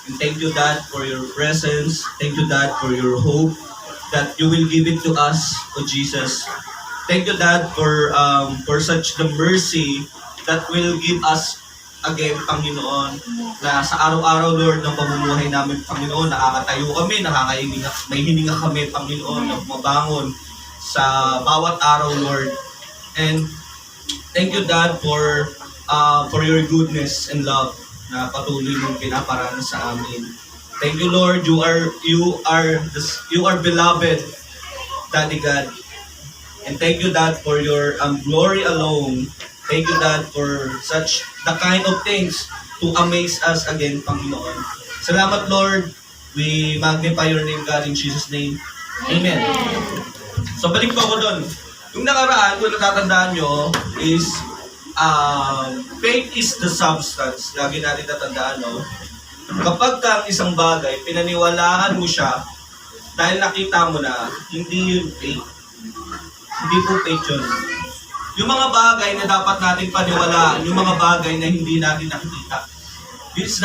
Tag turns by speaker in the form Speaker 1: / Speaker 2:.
Speaker 1: And thank you, Dad, for your presence. Thank you, Dad, for your hope that you will give it to us, O Jesus. Thank you, Dad, for such the mercy that will give us again, Panginoon, na sa araw-araw, Lord, ng pamumuhay namin, Panginoon, nakakatayo kami, may hininga kami, Panginoon, na mabangon sa bawat araw, Lord. And thank you, Dad, for your goodness and love na patuloy mong pinaparaan sa amin. Thank you, Lord. You are beloved, Daddy God. And thank you, Dad, for your glory alone. Thank you, Dad, for such the kind of things to amaze us again, Panginoon. Salamat, Lord. We magnify your name, God, in Jesus' name. Amen. So, balik po ako doon. Yung nakaraan, kung natatandaan nyo, is faith is the substance. Lagi natin tatandaan, no? Kapag ka isang bagay, pinaniwalaan mo siya, dahil nakita mo na, hindi yun faith. Hindi po faith yun. Yung mga bagay na dapat natin paniwalaan, yung mga bagay na hindi natin nakikita. This is the